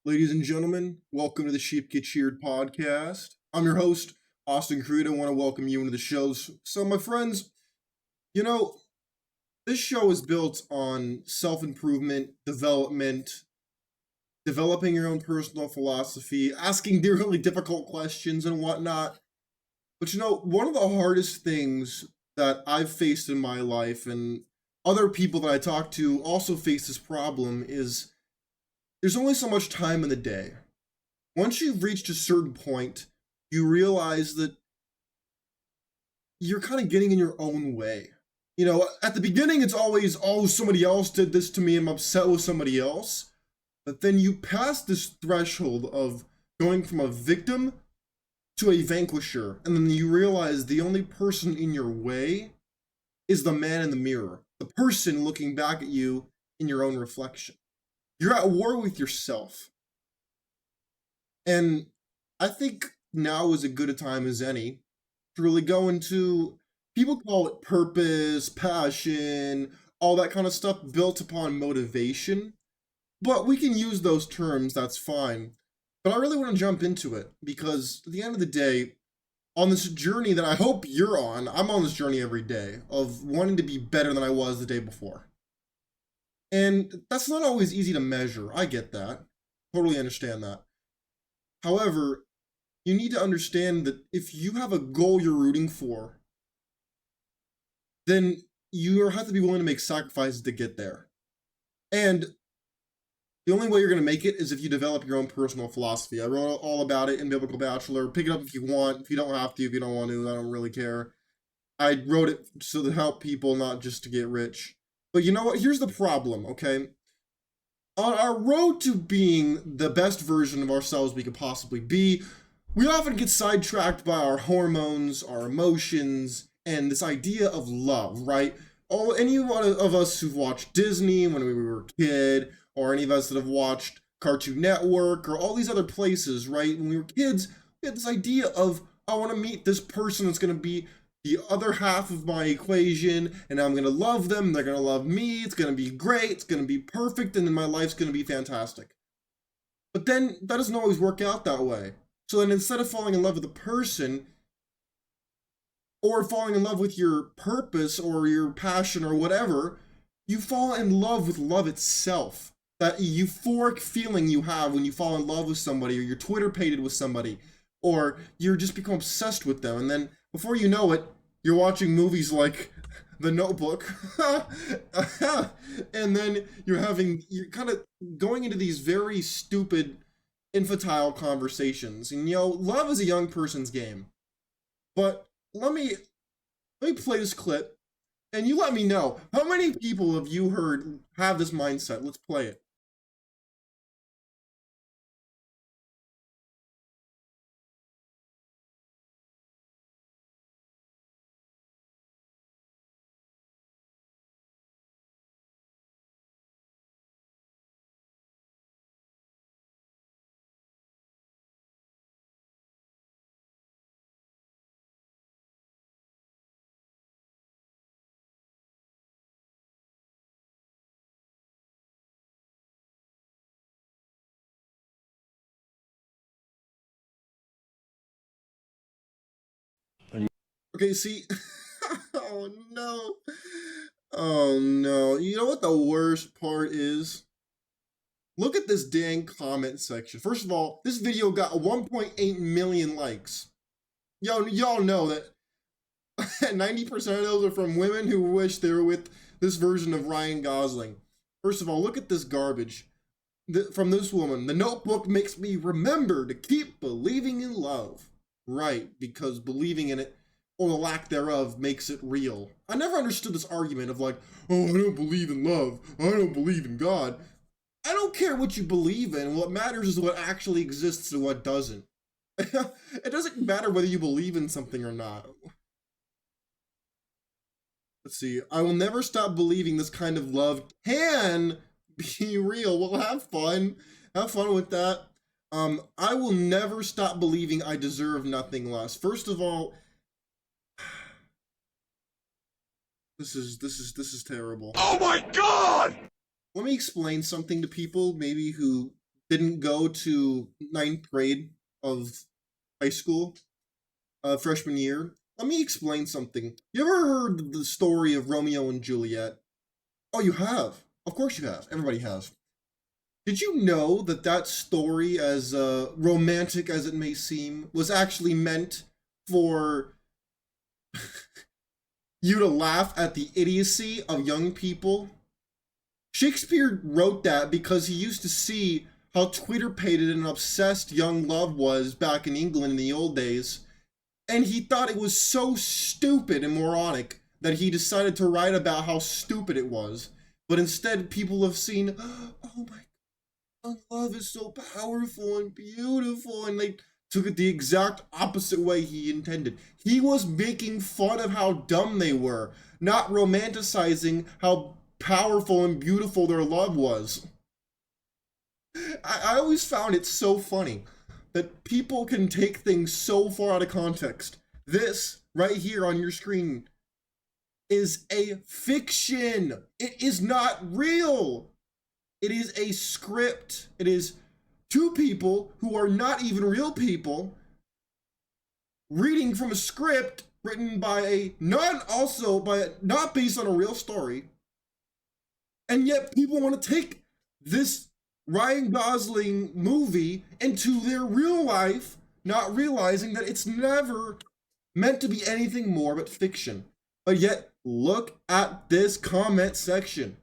Ladies and gentlemen, welcome to the Sheep Get Sheared podcast. I'm your host, Austin Creed. I want to welcome you into the show. So, my friends, you know, this show is built on self improvement, development, developing your own personal philosophy, asking really difficult questions and whatnot. But one of the hardest things that I've faced in my life, and other people that I talk to also face this problem, is there's only so much time in the day. Once you've reached a certain point, you realize that you're kind of getting in your own way. At the beginning, it's always, oh, somebody else did this to me, I'm upset with somebody else. But then you pass this threshold of going from a victim to a vanquisher, and then you realize the only person in your way is the man in the mirror, the person looking back at you in your own reflection. You're at war with yourself. And I think now is as good a time as any to really go into, people call it purpose, passion, all that kind of stuff built upon motivation. But we can use those terms, that's fine. But I really want to jump into it because at the end of the day, on this journey that I hope you're on, I'm on this journey every day of wanting to be better than I was the day before. And that's not always easy to measure. I get that. Totally understand that. However, you need to understand that if you have a goal you're rooting for, then you have to be willing to make sacrifices to get there. And the only way you're going to make it is if you develop your own personal philosophy. I wrote all about it in Biblical Bachelor. Pick it up if you want. If you don't have to, if you don't want to, I don't really care. I wrote it so to help people, not just to get rich. But you know what? Here's the problem, okay? On our road to being the best version of ourselves we could possibly be, we often get sidetracked by our hormones, our emotions, and this idea of love, right? Any one of us who've watched Disney when we were a kid, or any of us that have watched Cartoon Network, or all these other places, right? When we were kids, we had this idea of, I want to meet this person that's going to be the other half of my equation, and I'm going to love them, they're going to love me, it's going to be great, it's going to be perfect, and then my life's going to be fantastic. But then that doesn't always work out that way. So then instead of falling in love with the person, or falling in love with your purpose or your passion or whatever, you fall in love with love itself. That euphoric feeling you have when you fall in love with somebody, or you're Twitter pated with somebody, or you just become obsessed with them, and then before you know it, you're watching movies like The Notebook, and then you're kind of going into these very stupid, infantile conversations. And love is a young person's game. But let me play this clip, and you let me know, how many people have you heard have this mindset? Let's play it. Okay, see, oh no, oh no. You know what the worst part is? Look at this dang comment section. First of all, this video got 1.8 million likes. Y'all know that 90% of those are from women who wish they were with this version of Ryan Gosling. First of all, look at this garbage from this woman. The Notebook makes me remember to keep believing in love. Right, because believing in it, or the lack thereof, makes it real. I never understood this argument of like, oh, I don't believe in love, I don't believe in God. I don't care what you believe in. What matters is what actually exists and what doesn't. It doesn't matter whether you believe in something or not. Let's see. I will never stop believing this kind of love can be real. Well, have fun. Have fun with that. I will never stop believing I deserve nothing less. First of all, this is terrible. Oh my God! Let me explain something to people maybe who didn't go to ninth grade of high school, freshman year, let me explain something. You ever heard the story of Romeo and Juliet? Oh, you have. Of course you have. Everybody has. Did you know that that story, as romantic as it may seem, was actually meant for you to laugh at the idiocy of young people? Shakespeare wrote that because he used to see how Twitter-pated and obsessed young love was back in England in the old days, and he thought it was so stupid and moronic that he decided to write about how stupid it was. But instead, people have seen, oh my God, love is so powerful and beautiful, and they took it the exact opposite way he intended. He was making fun of how dumb they were, not romanticizing how powerful and beautiful their love was. I always found it so funny that people can take things so far out of context. This, right here on your screen, is a fiction. It is not real. It is a script. It is two people who are not even real people reading from a script written by not based on a real story. And yet people want to take this Ryan Gosling movie into their real life, not realizing that it's never meant to be anything more but fiction. But yet, look at this comment section.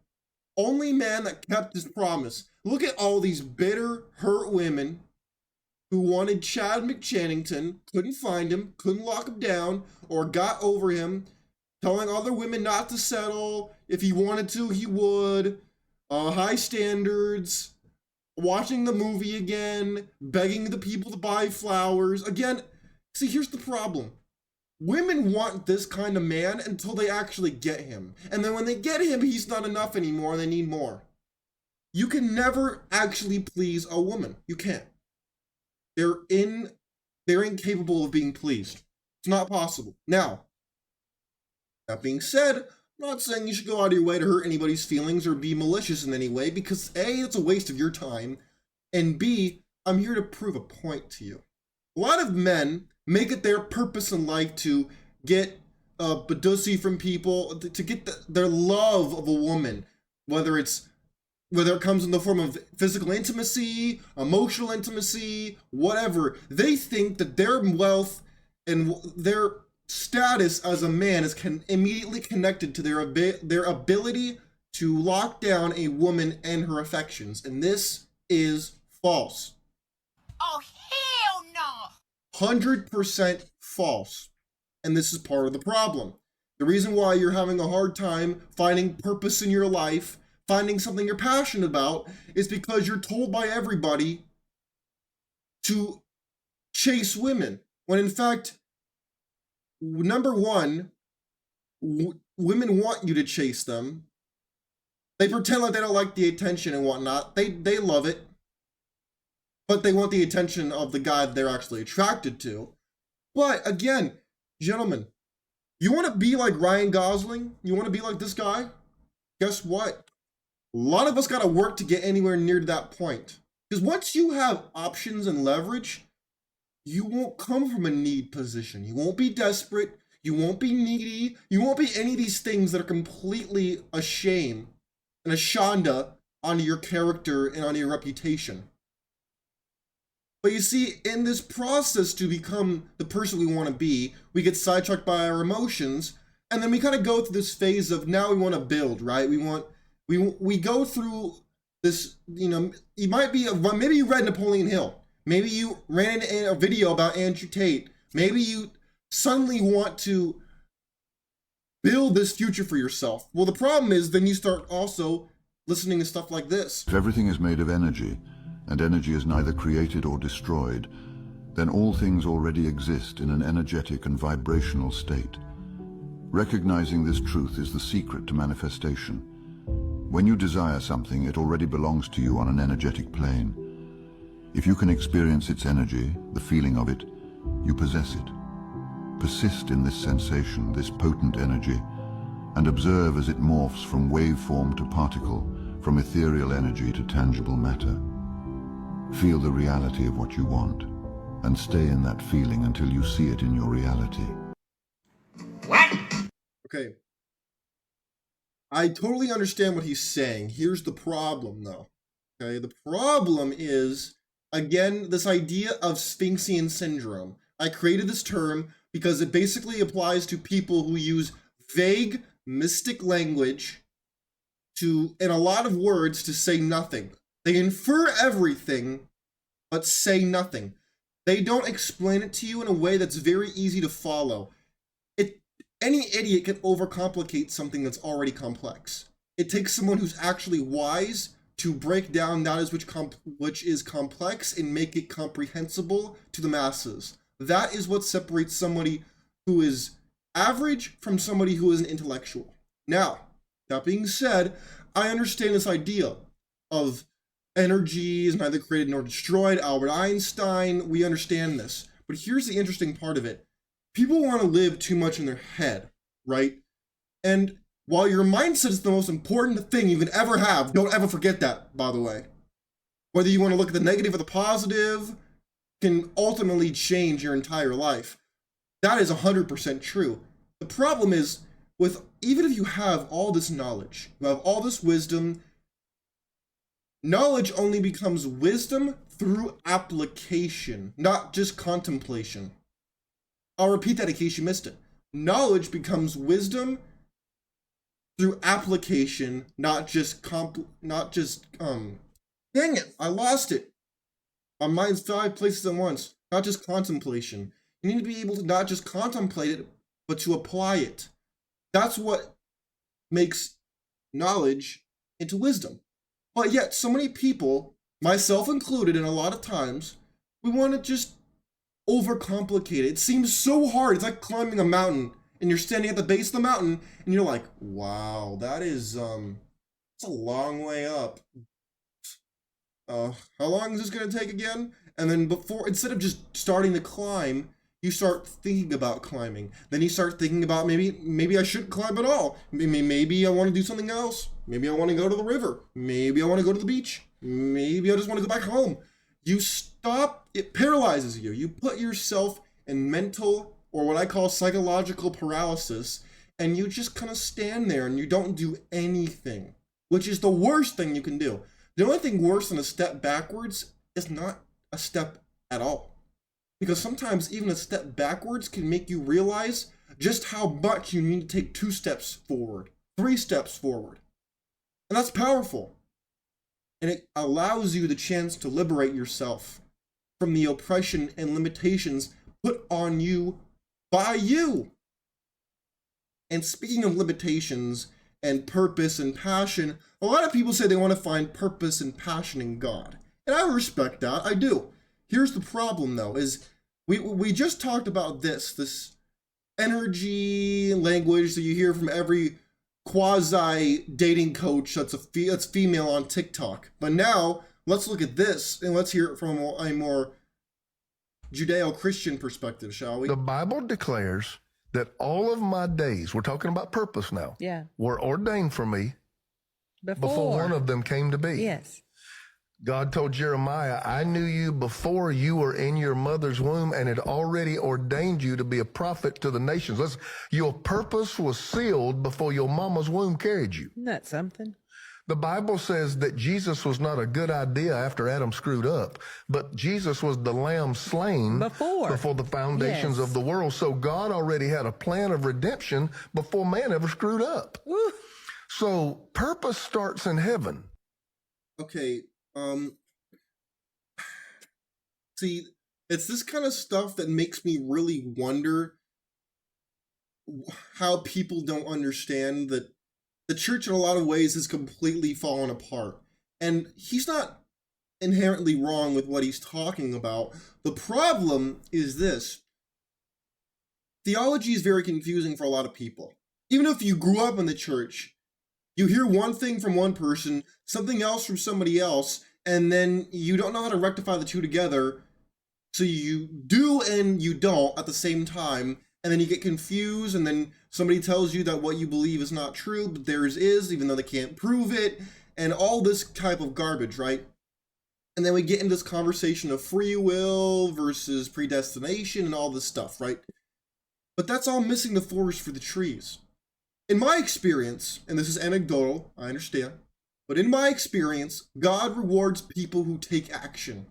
Only man that kept his promise. Look at all these bitter, hurt women who wanted Chad McChannington, couldn't find him, couldn't lock him down, or got over him, telling other women not to settle. If he wanted to, he would. High standards. Watching the movie again, begging the people to buy flowers. Again, see, here's the problem. Women want this kind of man until they actually get him. And then when they get him, he's not enough anymore and they need more. You can never actually please a woman. You can't. They're incapable of being pleased. It's not possible. Now, that being said, I'm not saying you should go out of your way to hurt anybody's feelings or be malicious in any way, because A, it's a waste of your time, and B, I'm here to prove a point to you. A lot of men make it their purpose in life to get badussy from people, to get their love of a woman, whether it comes in the form of physical intimacy, emotional intimacy, whatever. They think that their wealth and their status as a man is immediately connected to their ability to lock down a woman and her affections, and this is false. Oh, hell no! 100% false. And this is part of the problem. The reason why you're having a hard time finding purpose in your life, finding something you're passionate about, is because you're told by everybody to chase women, when in fact, number one, women want you to chase them. They pretend like they don't like the attention and whatnot. They love it, but they want the attention of the guy that they're actually attracted to. But again, gentlemen, you want to be like Ryan Gosling? You want to be like this guy? Guess what? A lot of us got to work to get anywhere near to that point. Because once you have options and leverage, you won't come from a need position. You won't be desperate. You won't be needy. You won't be any of these things that are completely a shame and a shanda onto your character and onto your reputation. But you see, in this process to become the person we want to be, we get sidetracked by our emotions, and then we kind of go through this phase of now we want to build, right? We go through this, you might be, maybe you read Napoleon Hill. Maybe you ran into a video about Andrew Tate. Maybe you suddenly want to build this future for yourself. Well, the problem is then you start also listening to stuff like this. If everything is made of energy, and energy is neither created or destroyed, then all things already exist in an energetic and vibrational state. Recognizing this truth is the secret to manifestation. When you desire something, it already belongs to you on an energetic plane. If you can experience its energy, the feeling of it, you possess it. Persist in this sensation, this potent energy, and observe as it morphs from waveform to particle, from ethereal energy to tangible matter. Feel the reality of what you want, and stay in that feeling until you see it in your reality. What? Okay. I totally understand what he's saying. Here's the problem, though. Okay, the problem is, again, this idea of Sphinxian syndrome. I created this term because it basically applies to people who use vague, mystic language to, in a lot of words, to say nothing. They infer everything, but say nothing. They don't explain it to you in a way that's very easy to follow. Any idiot can overcomplicate something that's already complex. It takes someone who's actually wise to break down that which is complex and make it comprehensible to the masses. That is what separates somebody who is average from somebody who is an intellectual. Now, that being said, I understand this idea of energy is neither created nor destroyed. Albert Einstein, we understand this. But here's the interesting part of it. People want to live too much in their head, right? And while your mindset is the most important thing you can ever have, don't ever forget that, by the way. Whether you want to look at the negative or the positive can ultimately change your entire life. That is 100% true. The problem is, even if you have all this knowledge, you have all this wisdom, knowledge only becomes wisdom through application, not just contemplation. I'll repeat that in case you missed it. Knowledge becomes wisdom through application, not just dang it, I lost it. My mind's 5 places at once. Not just contemplation. You need to be able to not just contemplate it, but to apply it. That's what makes knowledge into wisdom. But yet, so many people, myself included, and a lot of times, we want to just overcomplicate it. It seems so hard. It's like climbing a mountain, and you're standing at the base of the mountain, and you're like, wow, that is, it's a long way up. How long is this going to take again? And then instead of just starting to climb, you start thinking about climbing. Then you start thinking about maybe I shouldn't climb at all. Maybe I want to do something else. Maybe I want to go to the river. Maybe I want to go to the beach. Maybe I just want to go back home. You stop, it paralyzes you. You put yourself in mental, or what I call psychological paralysis, and you just kind of stand there and you don't do anything, which is the worst thing you can do. The only thing worse than a step backwards is not a step at all. Because sometimes even a step backwards can make you realize just how much you need to take 2 steps forward, 3 steps forward. And that's powerful. And it allows you the chance to liberate yourself from the oppression and limitations put on you by you. And speaking of limitations and purpose and passion, a lot of people say they want to find purpose and passion in God. And I respect that, I do. Here's the problem though, is we just talked about this energy language that you hear from every quasi-dating coach that's female on TikTok. But now, let's look at this, and let's hear it from a more Judeo-Christian perspective, shall we? The Bible declares that all of my days, we're talking about purpose now, were ordained for me before one of them came to be. Yes. God told Jeremiah, I knew you before you were in your mother's womb and had already ordained you to be a prophet to the nations. Your purpose was sealed before your mama's womb carried you. Isn't that something? The Bible says that Jesus was not a good idea after Adam screwed up, but Jesus was the lamb slain before the foundations of the world. So God already had a plan of redemption before man ever screwed up. Woo. So purpose starts in heaven. Okay. See, it's this kind of stuff that makes me really wonder how people don't understand that the church in a lot of ways has completely fallen apart. And he's not inherently wrong with what he's talking about. The problem is this. Theology is very confusing for a lot of people. Even if you grew up in the church, you hear one thing from one person, something else from somebody else, and then you don't know how to rectify the two together. So you do and you don't at the same time, and then you get confused, and then somebody tells you that what you believe is not true, but theirs is, even though they can't prove it, and all this type of garbage, right? And then we get into this conversation of free will versus predestination and all this stuff, right? But that's all missing the forest for the trees. In my experience, and this is anecdotal, I understand, but in my experience, God rewards people who take action.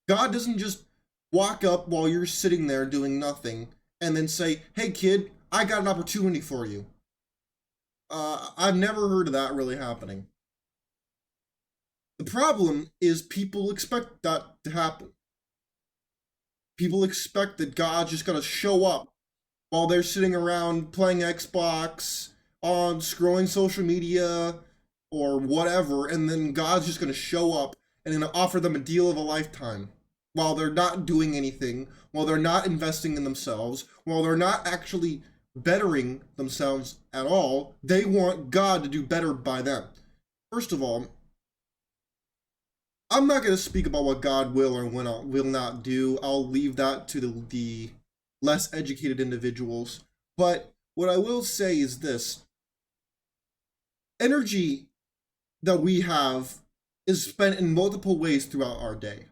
God doesn't just walk up while you're sitting there doing nothing and then say, hey kid, I got an opportunity for you. I've never heard of that really happening. The problem is people expect that to happen. People expect that God's just gonna show up while they're sitting around playing Xbox, on scrolling social media, or whatever, and then God's just gonna show up and gonna offer them a deal of a lifetime while they're not doing anything, while they're not investing in themselves, while they're not actually bettering themselves at all. They want God to do better by them. First of all, I'm not going to speak about what God will or will not do. I'll leave that to the less educated individuals. But what I will say is this. Energy that we have is spent in multiple ways throughout our day.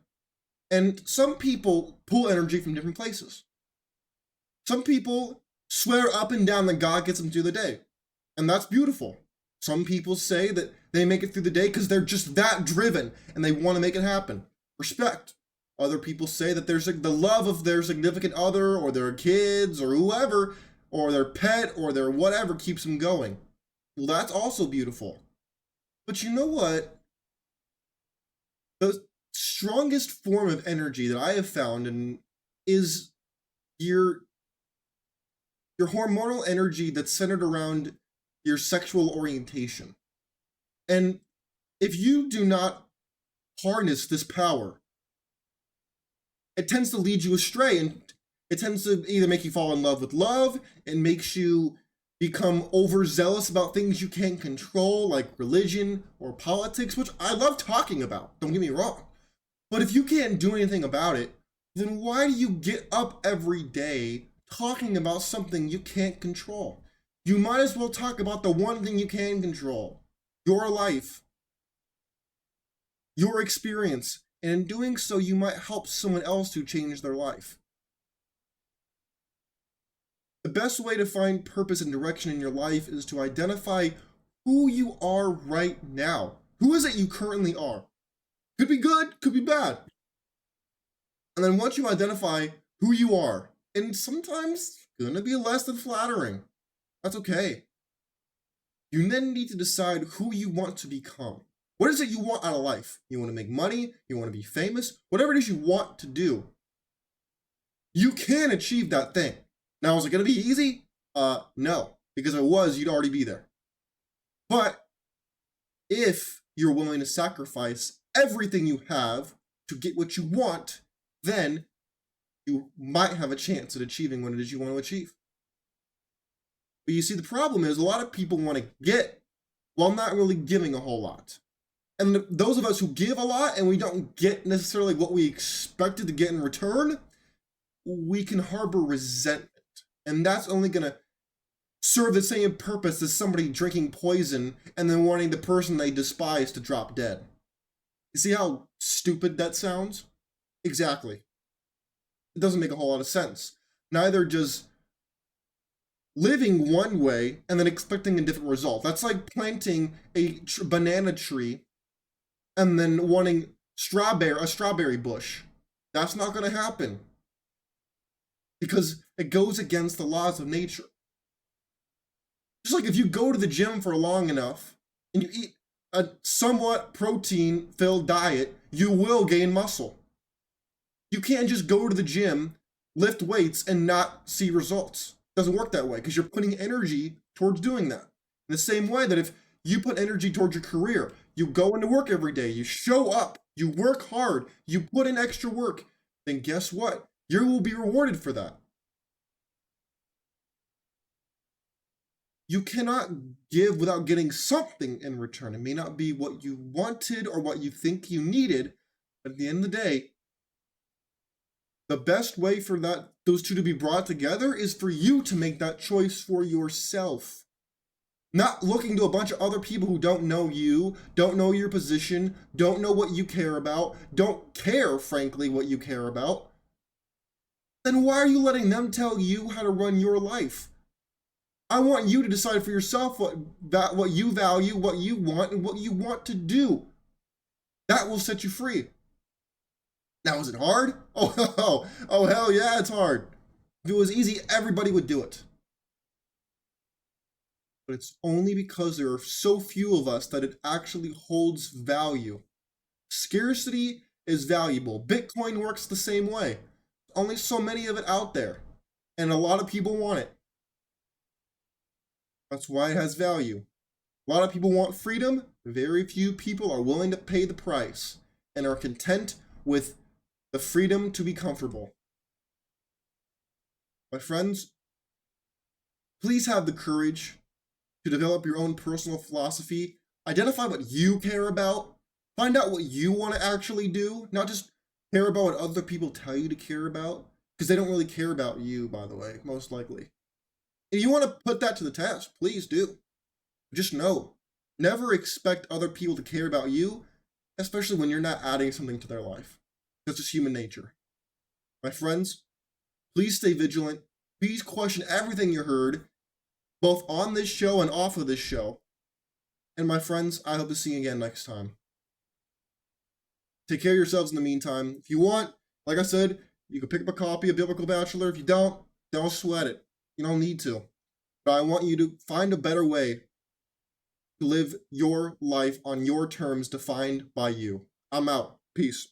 And some people pull energy from different places. Some people swear up and down that God gets them through the day. And that's beautiful. Some people say that they make it through the day because they're just that driven and they want to make it happen. Respect. Other people say that there's the love of their significant other or their kids or whoever or their pet or their whatever keeps them going. Well, that's also beautiful. But you know what? The strongest form of energy that I have found is your hormonal energy that's centered around your sexual orientation. And if you do not harness this power, it tends to lead you astray, and it tends to either make you fall in love with love, it makes you become overzealous about things you can't control, like religion or politics, which I love talking about, don't get me wrong. But if you can't do anything about it, then why do you get up every day talking about something you can't control? You might as well talk about the one thing you can control, your life, your experience, and in doing so, you might help someone else to change their life. The best way to find purpose and direction in your life is to identify who you are right now. Who is it you currently are? Could be good, could be bad. And then once you identify who you are, and sometimes it's gonna be less than flattering, that's okay. You then need to decide who you want to become. What is it you want out of life? You want to make money? You want to be famous? Whatever it is you want to do, you can achieve that thing. Now, is it going to be easy? No, because if it was, you'd already be there. But if you're willing to sacrifice everything you have to get what you want, then you might have a chance at achieving what it is you want to achieve. But you see, the problem is a lot of people want to get while not really giving a whole lot. And those of us who give a lot and we don't get necessarily what we expected to get in return, we can harbor resentment. And that's only going to serve the same purpose as somebody drinking poison and then wanting the person they despise to drop dead. You see how stupid that sounds? Exactly. It doesn't make a whole lot of sense. Neither does living one way and then expecting a different result. That's like planting a banana tree and then wanting a strawberry bush. That's not going to happen because it goes against the laws of nature. Just like if you go to the gym for long enough and you eat a somewhat protein-filled diet, you will gain muscle. You can't just go to the gym, lift weights, and not see results. It doesn't work that way because you're putting energy towards doing that. In the same way that if you put energy towards your career, you go into work every day, you show up, you work hard, you put in extra work, then guess what? You will be rewarded for that. You cannot give without getting something in return. It may not be what you wanted or what you think you needed, but at the end of the day, the best way for those two to be brought together is for you to make that choice for yourself. Not looking to a bunch of other people who don't know you, don't know your position, don't know what you care about, don't care, frankly, what you care about. Then why are you letting them tell you how to run your life? I want you to decide for yourself what you value, what you want, and what you want to do. That will set you free. Now, is it hard? Oh, hell yeah, it's hard. If it was easy, everybody would do it. But it's only because there are so few of us that it actually holds value. Scarcity is valuable. Bitcoin works the same way. Only so many of it out there, and a lot of people want it. That's why it has value. A lot of people want freedom. Very few people are willing to pay the price and are content with the freedom to be comfortable. My friends, please have the courage to develop your own personal philosophy. Identify what you care about. Find out what you want to actually do, not just care about what other people tell you to care about, because they don't really care about you, by the way, most likely. If you want to put that to the test, please do. Just know, never expect other people to care about you, especially when you're not adding something to their life. That's just human nature. My friends, please stay vigilant. Please question everything you heard, both on this show and off of this show. And my friends, I hope to see you again next time. Take care of yourselves in the meantime. If you want, like I said, you can pick up a copy of Biblical Bachelor. If you don't sweat it. You don't need to. But I want you to find a better way to live your life on your terms defined by you. I'm out. Peace.